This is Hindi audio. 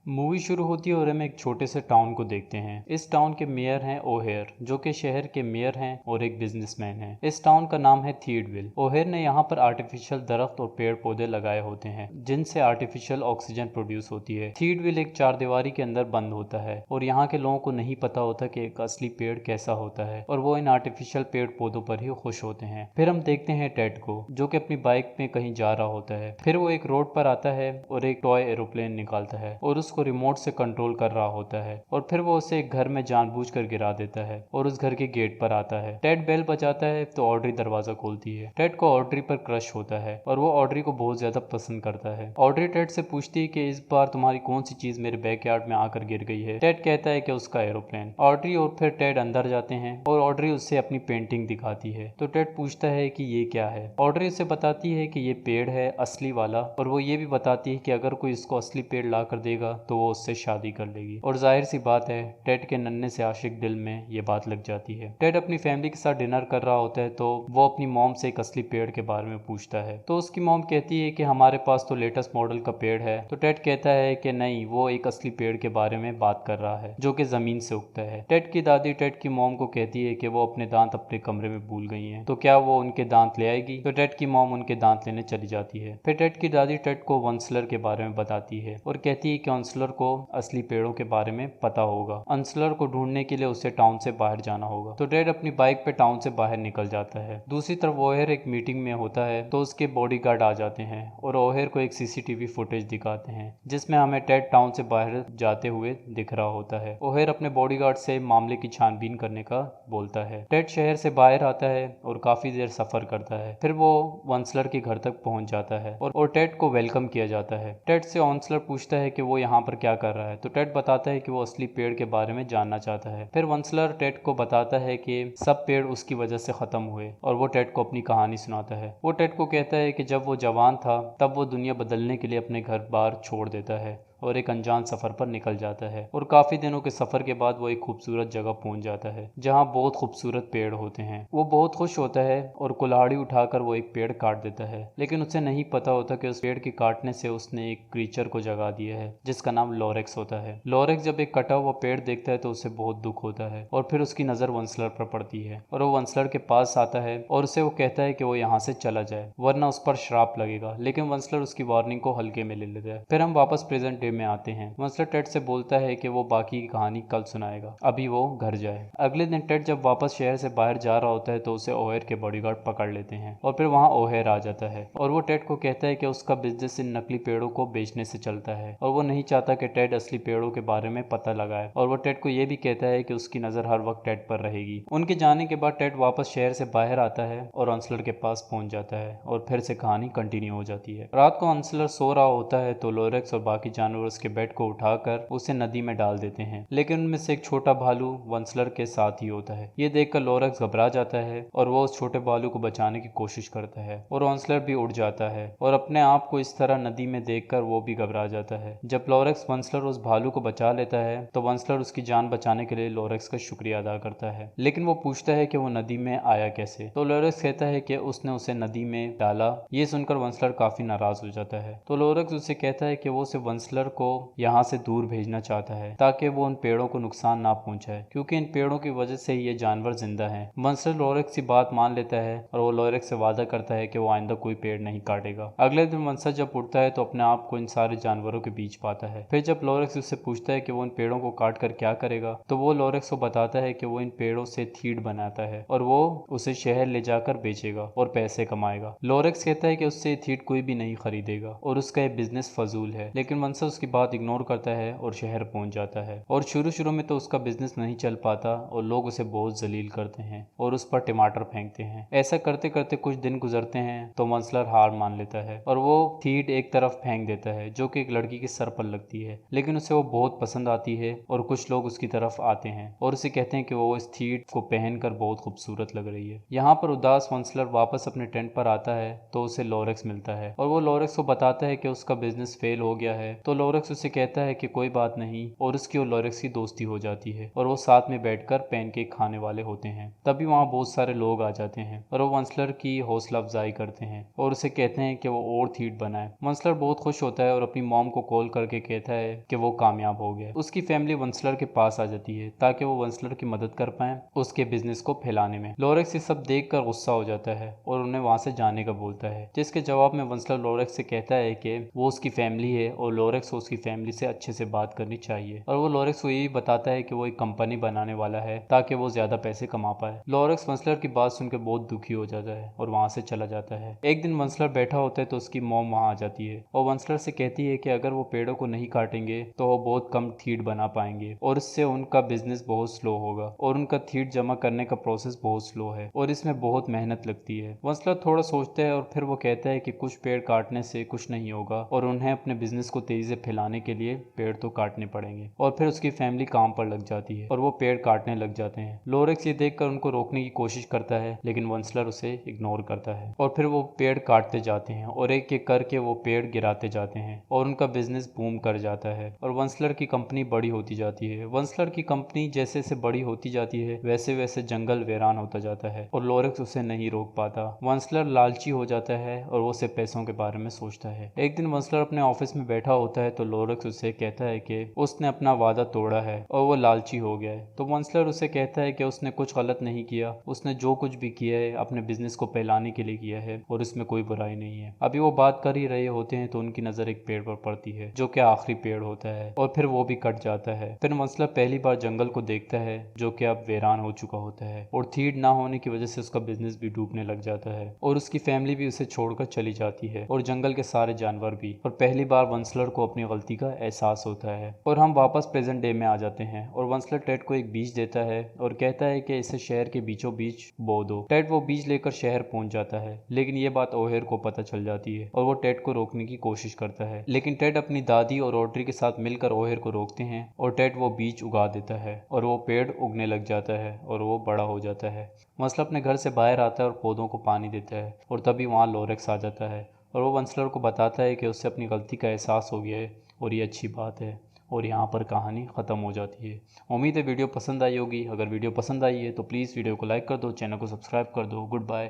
मूवी शुरू होती है और हम एक छोटे से टाउन को देखते हैं। इस टाउन के मेयर हैं ओहेयर, जो कि शहर के मेयर हैं और एक बिजनेसमैन हैं। इस टाउन का नाम है थिएडविल। ओहेयर ने यहाँ पर आर्टिफिशियल दरख्त और पेड़ पौधे लगाए होते हैं, जिनसे आर्टिफिशियल ऑक्सीजन प्रोड्यूस होती है। थिएडविल एक चारदीवारी के अंदर बंद होता है और यहाँ के लोगों को नहीं पता होता कि एक असली पेड़ कैसा होता है, और वो इन आर्टिफिशियल पेड़ पौधों पर ही खुश होते हैं। फिर हम देखते हैं टेड को, जो कि अपनी बाइक में कहीं जा रहा होता है। फिर वो एक रोड पर आता है और एक टॉय एरोप्लेन निकालता है और उसको रिमोट से कंट्रोल कर रहा होता है, और फिर वो उसे एक घर में जानबूझकर गिरा देता है और उस घर के गेट पर आता है। टेड बेल बजाता है तो ऑड्री दरवाजा खोलती है। टेड को ऑड्री पर क्रश होता है और वो ऑड्री को बहुत ज्यादा पसंद करता है। ऑड्री टेड से पूछती है कि इस बार तुम्हारी कौन सी चीज मेरे बैकयार्ड में आकर गिर गई है। टेड कहता है कि उसका एरोप्लेन। ऑड्री और फिर टेड अंदर जाते हैं और ऑड्री उससे अपनी पेंटिंग दिखाती है, तो टेड पूछता है कि ये क्या है। ऑड्री उसे बताती है कि ये पेड़ है असली वाला, और वो ये भी बताती है कि अगर कोई इसको असली पेड़ ला कर देगा तो वो उससे शादी कर लेगी। और जाहिर सी बात है, टेड के नन्हे से आशिक दिल में ये बात लग जाती है। टेड अपनी फैमिली के साथ डिनर कर रहा होता है तो वो अपनी मॉम से एक असली पेड़ के बारे में पूछता है, तो उसकी मॉम कहती है कि हमारे पास तो लेटेस्ट मॉडल का पेड़ है। तो टेड कहता है कि नहीं, वो एक असली पेड़ के बारे में बात कर रहा है जो कि जमीन से उगता है। टेड की दादी टेड की मॉम को कहती है कि वो अपने दांत अपने कमरे में भूल गई हैं, तो क्या वो उनके दांत ले आएगी। तो टेड की मॉम उनके दांत लेने चली जाती है। फिर टेड की दादी टेड को वंसलर के बारे में बताती है और कहती है कि वंसलर को असली पेड़ों के बारे में पता होगा। वंसलर को ढूंढने के लिए उसे टाउन से बाहर जाना होगा। तो टेड अपनी बाइक पे टाउन से बाहर निकल जाता है। दूसरी तरफ ओहेर एक मीटिंग में होता है तो उसके बॉडीगार्ड आ जाते हैं और ओहेर को एक सीसीटीवी फुटेज दिखाते हैं जिसमें हमें टेड टाउन से बाहर जाते हुए दिख रहा होता है। ओहेर अपने बॉडीगार्ड से मामले की छानबीन करने का बोलता है। टेड शहर से बाहर आता है और काफी देर सफर करता है। फिर वो वंसलर के घर तक पहुंच जाता है और टेड को वेलकम किया जाता है। टेड से वंसलर पूछता है कि वो यहाँ पर क्या कर रहा है, तो टेड बताता है कि वो असली पेड़ के बारे में जानना चाहता है। फिर वंसलर टेड को बताता है कि सब पेड़ उसकी वजह से खत्म हुए, और वो टेड को अपनी कहानी सुनाता है। वो टेड को कहता है कि जब वो जवान था तब वो दुनिया बदलने के लिए अपने घर बार छोड़ देता है और एक अनजान सफर पर निकल जाता है, और काफी दिनों के सफर के बाद वो एक खूबसूरत जगह पहुंच जाता है जहां बहुत खूबसूरत पेड़ होते हैं। वो बहुत खुश होता है और कुल्हाड़ी उठाकर वो एक पेड़ काट देता है, लेकिन उसे नहीं पता होता कि उस पेड़ के काटने से उसने एक क्रीचर को जगा दिया है जिसका नाम लॉरेक्स होता है। लॉरेक्स जब एक कटा हुआ पेड़ देखता है तो उसे बहुत दुख होता है, और फिर उसकी नजर वंसलर पर पड़ती है और वो वंसलर के पास आता है और उसे वो कहता है कि वो यहाँ से चला जाए वरना उस पर श्राप लगेगा, लेकिन वंसलर उसकी वार्निंग को हल्के में ले लेता है। फिर हम वापस प्रेजेंट में आते हैं। वंसलर टेड से बोलता है कि वो बाकी की कहानी कल सुनाएगा, अभी वो घर जाए। अगले दिन टेड जब वापस शहर से बाहर जा रहा होता है तो उसे ओहेर के बॉडीगार्ड पकड़ लेते हैं, और फिर वहाँ ओहेर आ जाता है और वो टेड को कहता है कि उसका बिजनेस इन नकली पेड़ों को बेचने से चलता है और वो नहीं चाहता कि टेड असली पेड़ों के बारे में पता लगाए, और वो टेड को यह भी कहता है कि उसकी नजर हर वक्त टेड पर रहेगी। उनके जाने के बाद टेड वापस शहर से बाहर आता है और वंसलर के पास पहुंच जाता है और फिर से कहानी कंटिन्यू हो जाती है। रात को वंसलर सो रहा होता है तो लॉरेक्स और बाकी जानवर उसके बेड को उठाकर उसे नदी में डाल देते हैं, लेकिन उनमें से एक छोटा भालू वंसलर के साथ ही होता है। ये देखकर लॉरेक्स घबरा जाता है और वो उस छोटे भालू को बचाने की कोशिश करता है, और वंसलर भी उड़ जाता है और अपने आप को इस तरह नदी में देखकर वो भी घबरा जाता है। जब लॉरेक्स वंसलर उस भालू को बचा लेता है तो वंसलर उसकी जान बचाने के लिए लॉरेक्स का शुक्रिया अदा करता है, लेकिन वो पूछता है कि वो नदी में आया कैसे। तो लॉरेक्स कहता है कि उसने उसे नदी में डाला। ये सुनकर वंसलर काफी नाराज हो जाता है, तो लॉरेक्स उसे कहता है कि वो उसे वंसलर को यहाँ से दूर भेजना चाहता है ताकि वो उन पेड़ों को नुकसान ना पहुंचाए, क्योंकि इन पेड़ों की वजह से ये जानवर जिंदा हैं। वंसलर लॉरेक्स की बात मान लेता है और वो लॉरेक्स से वादा करता है कि वो आइंदा कोई पेड़ नहीं काटेगा। अगले दिन वंसलर जब उठता है तो अपने आप को इन सारे जानवरों के बीच पाता है। फिर जब लॉरेक्स उससे पूछता है कि वो इन पेड़ों को काट कर क्या करेगा, तो वो लॉरेक्स को बताता है कि वो इन पेड़ों से थीड बनाता है और वो उसे शहर ले जाकर बेचेगा और पैसे कमाएगा। लॉरेक्स कहता है कि उससे थीड कोई भी नहीं खरीदेगा और उसका ये बिजनेस फजूल है, लेकिन वंसलर उसकी बात इग्नोर करता है और शहर पहुंच जाता है। और शुरू में तो उसका बिजनेस नहीं चल पाता और लोग उसे बहुत जलील करते हैं और उस पर टमाटर फेंकते हैं। ऐसा करते करते कुछ दिन गुजरते हैं तो वंसलर हार मान लेता है और वो थीट एक तरफ फेंक देता है जो कि एक लड़की के सर पर लगती है, लेकिन उसे वो बहुत पसंद आती है और कुछ लोग उसकी तरफ आते हैं और उसे कहते हैं कि वो इस थीट को पहनकर बहुत खूबसूरत लग रही है। यहाँ पर उदास वंसलर वापस अपने टेंट पर आता है तो उसे लॉरेक्स मिलता है और वो लॉरेक्स को बताता है कि उसका बिजनेस फेल हो गया है। तो लोरेक्स उसे कहता है कि कोई बात नहीं और उसकी और लोरेक्स की दोस्ती हो जाती है और वो साथ में बैठकर पैनकेक खाने वाले होते हैं। तभी वहाँ बहुत सारे लोग आ जाते हैं और वो वंसलर की हौसला अफजाई करते हैं और उसे कहते हैं कि वो और थीट बनाए। वंसलर बहुत खुश होता है और अपनी मॉम को कॉल करके कहता है कि वो कामयाब हो गया। उसकी फैमिली वंसलर के पास आ जाती है ताकि वो वंसलर की मदद कर पाए उसके बिजनेस को फैलाने में। लोरेक्स ये सब देखकर गुस्सा हो जाता है और उन्हें वहां से जाने का बोलता है, जिसके जवाब में वंसलर लोरेक्स से कहता है कि वो उसकी फैमिली है और लोरेक्स को उसकी फैमिली से अच्छे से बात करनी चाहिए। और वो लोरेक्स को यही बताता है कि वो एक कंपनी बनाने वाला है ताकि वो ज्यादा पैसे कमा पाए। लोरेक्स वंसलर की बात सुनकर बहुत दुखी हो जाता है और वहां से चला जाता है। एक दिन वंसलर बैठा होता है तो उसकी मॉम वहां आ जाती है और वंसलर से कहती है कि अगर वो पेड़ों को नहीं काटेंगे तो वो बहुत कम थीट बना पाएंगे और इससे उनका बिजनेस बहुत स्लो होगा और उनका थीट जमा करने का प्रोसेस बहुत स्लो है और इसमें बहुत मेहनत लगती है। वंसलर थोड़ा सोचता है और फिर वो कहता है कि कुछ पेड़ काटने से कुछ नहीं होगा और उन्हें अपने बिजनेस को तेजी से फैलाने के लिए पेड़ तो काटने पड़ेंगे। और फिर उसकी फैमिली काम पर लग जाती है और वो पेड़ काटने लग जाते हैं। लोरेक्स ये देखकर उनको रोकने की कोशिश करता है लेकिन वंसलर उसे इग्नोर करता है और फिर वो पेड़ काटते जाते हैं और एक एक करके वो पेड़ गिराते जाते हैं और उनका बिजनेस बूम कर जाता है और वंसलर की कंपनी बड़ी होती जाती है। वंसलर की कंपनी जैसे जैसे बड़ी होती जाती है वैसे वैसे जंगल वीरान होता जाता है और लोरेक्स उसे नहीं रोक पाता। वंसलर लालची हो जाता है और वो सिर्फ पैसों के बारे में सोचता है। एक दिन वंसलर अपने ऑफिस में बैठा होता है तो लोरेक्स उसे कहता है कि उसने अपना वादा तोड़ा है और वो लालची हो गया है। तो वंसलर उसे कहता है कि उसने कुछ गलत नहीं किया, उसने जो कुछ भी किया है अपने बिजनेस को फैलाने के लिए किया है और इसमें कोई बुराई नहीं है। अभी वो बात कर ही रहे होते हैं तो उनकी नजर एक पेड़ पर पड़ती है जो कि आखिरी पेड़ होता है और फिर वो भी कट जाता है। फिर वंसलर पहली बार जंगल को देखता है जो कि अब वीरान हो चुका होता है और थीट ना होने की वजह से उसका बिजनेस भी डूबने लग जाता है और उसकी फैमिली भी उसे छोड़कर चली जाती है और जंगल के सारे जानवर भी। और पहली बार वंसलर को अपनी गलती का एहसास होता है। और हम वापस प्रेजेंट डे में आ जाते हैं और वंसलर टेड को एक बीज देता है और कहता है कि इसे शहर के बीचों बीच बो दो। टेड वो बीज लेकर शहर पहुंच जाता है लेकिन ये बात ओहेर को पता चल जाती है और वो टेड को रोकने की कोशिश करता है लेकिन टेड अपनी दादी और ऑड्री के साथ मिलकर ओहेर को रोकते हैं और टेड वो बीज उगा देता है और वो पेड़ उगने लग जाता है और वो बड़ा हो जाता है। वंसलर अपने घर से बाहर आता है और पौधों को पानी देता है और तभी वहाँ लोरेक्स आ जाता है और वो वंसलर को बताता है कि उससे अपनी गलती का एहसास हो गया है और ये अच्छी बात है। और यहाँ पर कहानी ख़त्म हो जाती है। उम्मीद है वीडियो पसंद आई होगी। अगर वीडियो पसंद आई है तो प्लीज़ वीडियो को लाइक कर दो, चैनल को सब्सक्राइब कर दो। Good bye.